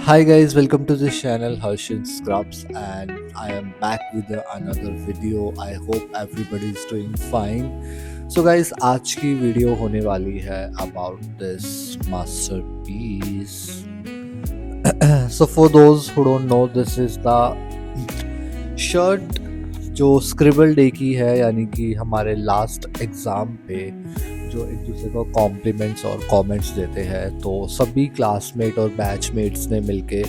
Hi guys, welcome to this channel Harshin Scrubs, and I am back with another video. I hope everybody is doing fine. So guys, आज की video होने वाली है about this masterpiece. So for those who don't know, this is the shirt जो scribble day की है, यानी कि हमारे लास्ट एग्ज़ाम पे जो एक दूसरे को कॉम्प्लीमेंट्स और कमेंट्स देते हैं, तो सभी क्लासमेट और बैचमेट्स ने मिलके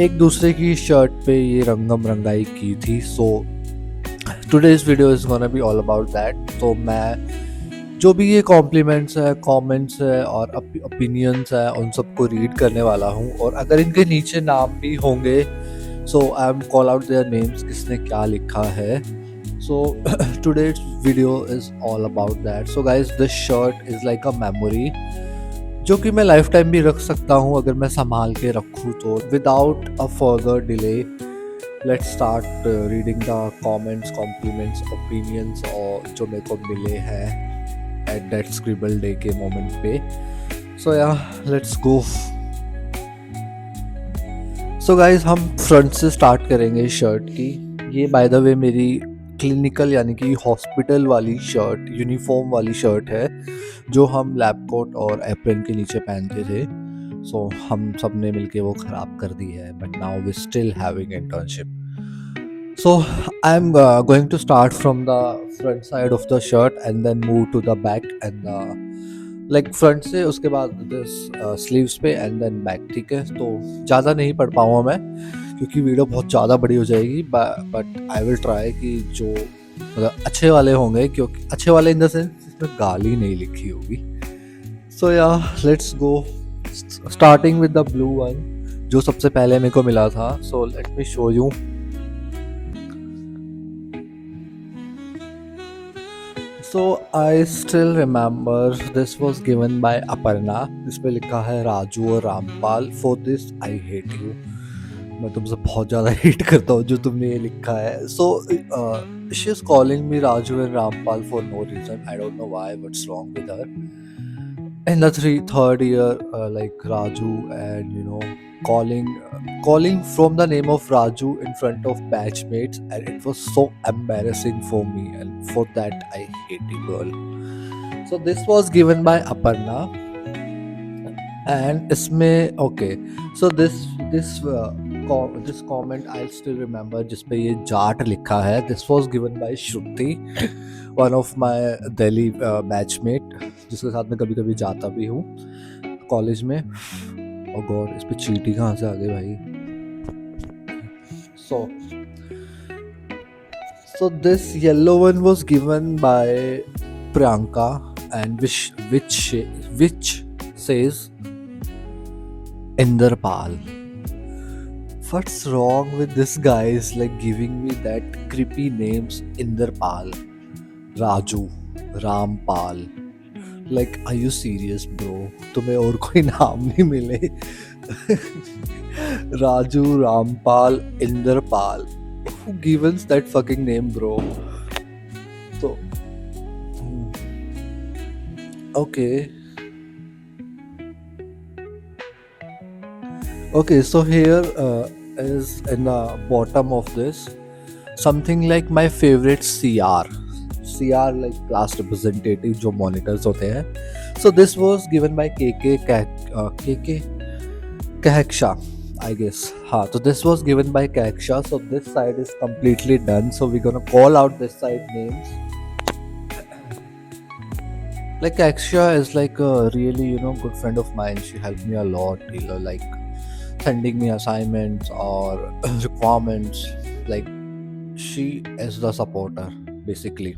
एक दूसरे की शर्ट पे ये रंगम रंगाई की थी. So today's video is gonna be all about that. तो मैं जो भी ये कॉम्प्लीमेंट्स है, कमेंट्स है और ओपिनियंस है, उन सबको रीड करने वाला हूँ. और अगर इनके नीचे नाम भी होंगे, so I am call out their names, किसने क्या लिखा है. So today's video is all about that. So guys, this shirt is like a memory जो कि मैं लाइफ टाइम भी रख सकता हूँ अगर मैं संभाल के रखूँ तो. Without a further delay, let's start reading the comments, compliments, opinions और जो मेरे को मिले हैं एट दैट स्क्रिबल डे के मोमेंट पे. So yeah let's go. So guys, हम फ्रंट से स्टार्ट करेंगे शर्ट की. ये बाय द वे मेरी क्लिनिकल यानी कि हॉस्पिटल वाली शर्ट, यूनिफॉर्म वाली शर्ट है जो हम लैब कोट और एप्रन के नीचे पहनते थे. सो हम सब ने मिलके वो ख़राब कर दी है, but now we still having internship. So I am going to start from the front side of the shirt and then move to the back and like front से उसके बाद दिस स्लीव्स पे एंड देन बैक. ठीक है, तो ज़्यादा नहीं पढ़ पाऊँगा मैं क्योंकि वीडियो बहुत ज़्यादा बड़ी हो जाएगी, बट आई विल ट्राई कि जो मतलब अच्छे वाले होंगे, क्योंकि अच्छे वाले इन द सेंस इसमें गाली नहीं लिखी होगी. सो yeah let's go, starting with the blue one जो सबसे पहले मेरे को मिला था. So let me show you. So I still remember this was given by Aparna. इस पे लिखा है राजू और Rampal. For this I hate you. मैं तुमसे बहुत ज़्यादा हेट करता हूँ जो तुमने ये लिखा है. So she is calling me Raju and Rampal for no reason. I don't know why, what's wrong with her. In the third year, like Raju, and calling from the name of Raju in front of batchmates, and it was so embarrassing for me, and for that I hate the girl. So this was given by Aparna, and इसमें okay. So this comment I'll still remember, जिस पे ये जाट लिखा है. This was given by Shruti, one of my Delhi batchmate, जिसके साथ मैं कभी कभी जाता भी हूँ कॉलेज में. और गॉड, इस पे चीटी कहाँ से आ गई भाई. So this yellow one was given by Priyanka, and which says Inderpal. What's wrong with this guy is like giving me that creepy names. Inderpal, Raju, Rampal. Like, are you serious bro? तुम्हें और कोई नाम नहीं मिले? Raju, Rampal, Indrapal. Who gives that fucking name bro? So okay, so here is in the bottom of this something like my favorite CR like class representative जो monitors होते हैं. So this was given by KK Kahaksha, I guess. So this was given by Kahaksha. So this side is completely done. So we're gonna call out this side names. Like Kahaksha is like a really good friend of mine. She helped me a lot, like sending me assignments or requirements. Like, she is the supporter basically.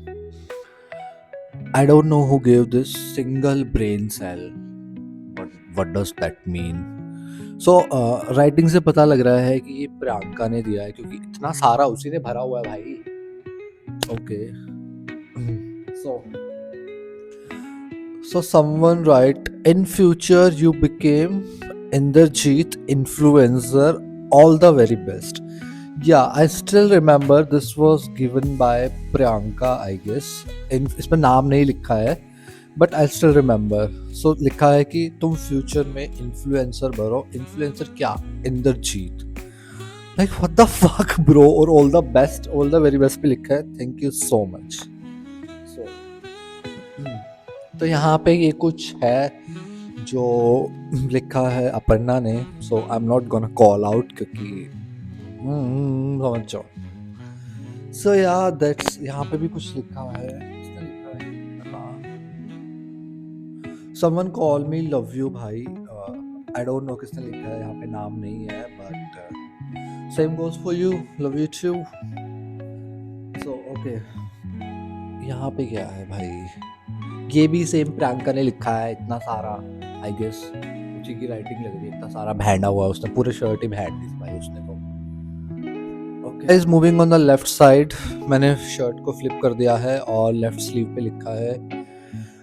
I don't know who gave this single brain cell, but what does that mean? So writing से पता लग रहा है कि ये प्रियंका ने दिया है, क्योंकि इतना सारा उसी ने भरा हुआ है भाई. Okay. So someone write, in future you became Inderjeet influencer, all the very best. Yeah, I still remember this was given by Priyanka, I guess. इसमें नाम नहीं लिखा है, बट आई स्टिल रिमेंबर। सो लिखा है कि तुम फ्यूचर में इन्फ्लुएंसर बनो। इन्फ्लुएंसर क्या? Indrajeet. Like what the fuck bro, और all the best, all the very best पे लिखा है, thank you so much. So तो यहाँ पे ये कुछ है जो लिखा है अपर्णा ने। So I am not gonna call out क्योंकि समझ जाओ। सो या दैट्स, यहाँ पे भी कुछ लिखा है। किसने लिखा है? Someone call me love you भाई। आई डोंट नो किसने लिखा है, यहाँ पे नाम नहीं है, but same goes for you, love you too. So okay, यहाँ पे क्या है भाई? ये भी सेम प्रियंका ने लिखा है। इतना सारा आई गेस उसी की राइटिंग लग रही है, इतना सारा भेड़ा हुआ है उसने, पूरे शर्ट ही भेड़ दी भाई उसने तो। Okay is moving on the left side. मैंने शर्ट को फ्लिप कर दिया है और लेफ्ट स्लीव पे लिखा है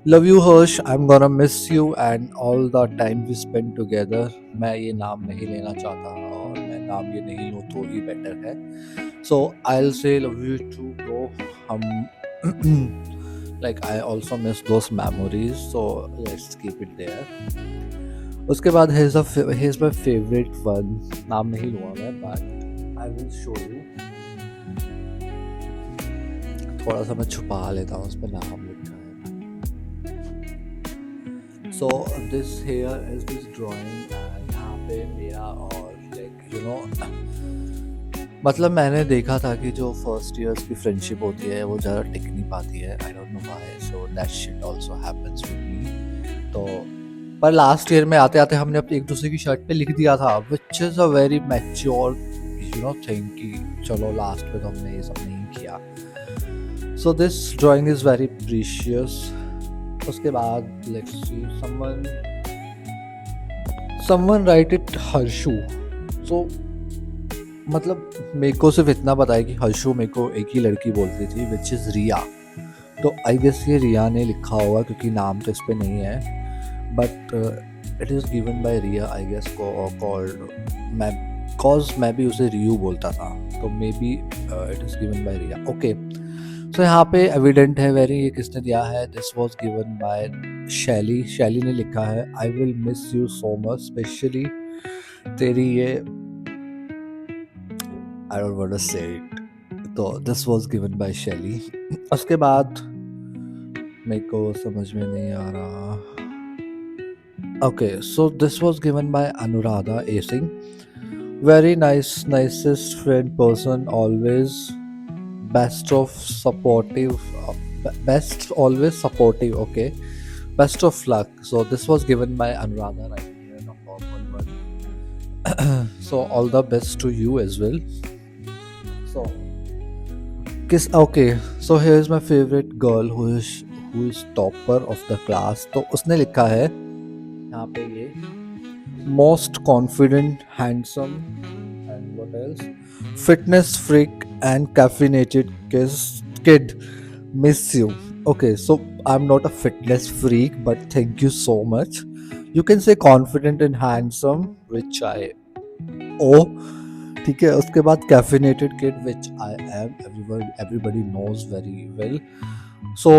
love you Harsh, I am gonna miss you and all the time we spend together. मैं ये नाम नहीं लेना चाहता और मैं नाम ये नहीं लूँ तो ही बेटर है। So I will say love you too bro. हम like I also miss those memories, so let's keep it there. उसके बाद here's my favorite one. नाम नहीं लूँगा मैं, but I will show you. थोड़ा सा मैं छुपा लेता हूँ, उस पर नाम लिखा है। So this here is this drawing and यहाँ पे मेरा और like you know मतलब मैंने देखा था कि जो फर्स्ट ईयर्स की फ्रेंडशिप होती है वो ज़्यादा टिक नहीं पाती है। आई don't know why, so that shit also happens with me. तो पर लास्ट ईयर में आते आते हमने अपनी एक दूसरे की शर्ट पे लिख दिया था, which is a very mature you know thing कि चलो लास्ट में तो हमने ये सब नहीं किया। So this drawing is very precious. उसके बाद let's see someone write it Harshu. सो मतलब मेरे को सिर्फ इतना पता है कि हर्षू मेरे को एक ही लड़की बोलती थी, विच इज़ रिया। तो आई गेस ये रिया ने लिखा होगा क्योंकि नाम तो इस पर नहीं है, but it is given by Riya I guess called मैं भी उसे रियू बोलता था, तो maybe it is given by Riya. Okay so यहाँ पे एविडेंट है वेरी, ये किसने दिया है? दिस वॉज गिवन बाय शैली। शैली ने लिखा है I will miss you so much, specially तेरी ये I don't want to say it. तो this was given by Shelly. उसके बाद मेरे को समझ में नहीं आ रहा। Okay, so this was given by Anuradha A. Singh. Very nice, nicest friend person, always best of supportive, best always supportive. Okay, best of luck. So this was given by Anuradha right here, number 1. So all the best to you as well. So okay, so here's my favorite girl who is topper of the class. तो उसने लिखा है यहाँ पे ये most confident, handsome and what else, fitness freak and caffeinated kid, miss you. Okay, so I'm not a fitness freak, but thank you so much. You can say confident and handsome, which I owe. ठीक है, उसके बाद caffeinated kid, which I am. Everybody knows very well. So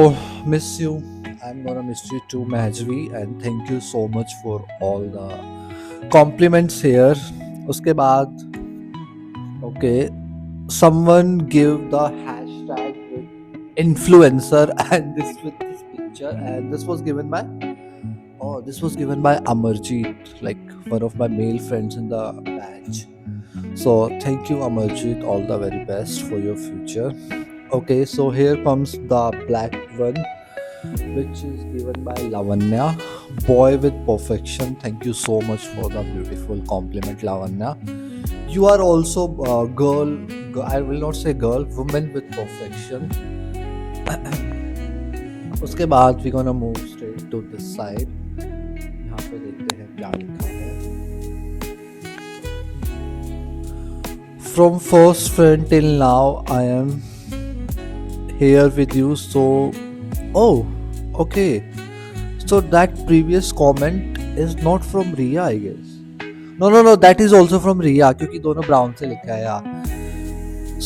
miss you. I'm gonna miss you too, Mahajvi, and thank you so much for all the compliments here. उसके बाद okay, someone give the hashtag with influencer and this with this picture, and this was given by Amarjeet, like one of my male friends in the batch. So thank you Amarjeet, all the very best for your future. Okay, so here comes the black one, which is given by Lavanya, boy with perfection. Thank you so much for the beautiful compliment, Lavanya. You are also girl, I will not say girl, woman with perfection. उसके बाद we gonna move straight to this side. यहाँ पे देखते हैं क्या लिखा है. From first friend till now, I am here with you. So, oh, okay. So that previous comment is not from Riya, I guess. No. That is also from Riya, क्योंकि दोनों brown से लिखा है यार.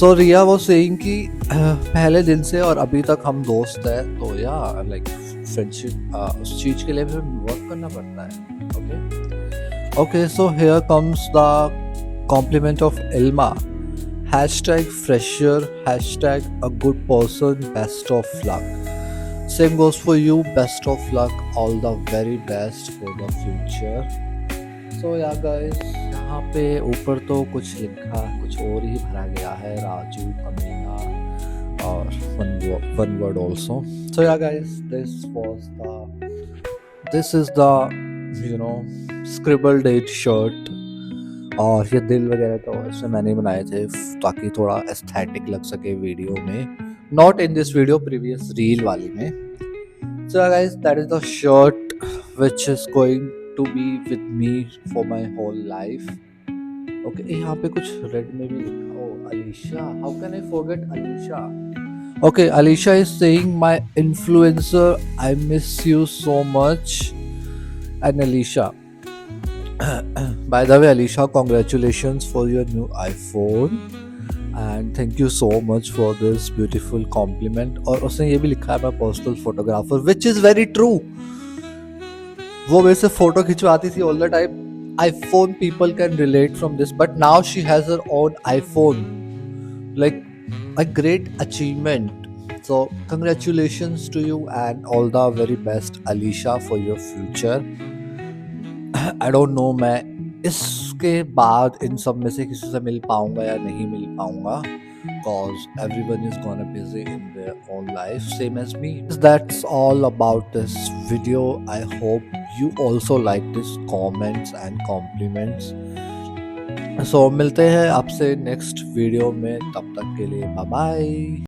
So Riya was saying कि पहले दिन से और अभी तक हम दोस्त हैं. तो yeah, like फ्रेंडशिप उस चीज़ के लिए भी वर्क करना पड़ता है। Okay, so here comes the compliment of Ilma. Hashtag fresher, hashtag a good person, best of luck. Same goes for you, best of luck, all the very best for the future. So yeah guys, यहाँ पे ऊपर तो कुछ लिखा, कुछ और ही भरा गया है, राजू, कमीना और one word also. So yeah guys, this is the scribbled date shirt। और ये दिल वगैरह तो ऐसे मैंने बनाए थे ताकि थोड़ा एस्थेटिक लग सके वीडियो में, not in this video, previous reel वाली में। So guys, that is the shirt which is going to be with me for my whole life. Okay, यहाँ पे कुछ रेड में भी लिखा, oh Alisha, how can I forget Alisha. Okay, Alicia is saying, my influencer, I miss you so much. And Alicia, by the way, Alicia, congratulations for your new iPhone. And thank you so much for this beautiful compliment. और उसने ये भी लिखा है, मैं personal photographer, which is very true. वो मेरे से फोटो खिंचवाती थी all the time. iPhone people can relate from this, but now she has her own iPhone. Like a great achievement. So congratulations to you and all the very best, Alicia, for your future. I don't know मैं इसके बाद इन सब में से किसी से मिल पाऊंगा या नहीं मिल पाऊंगा, cause everyone is gonna busy in their own life, same as me. That's all about this video. I hope you also like this comments and compliments. So मिलते हैं आपसे नेक्स्ट वीडियो में, तब तक के लिए बाय बाय।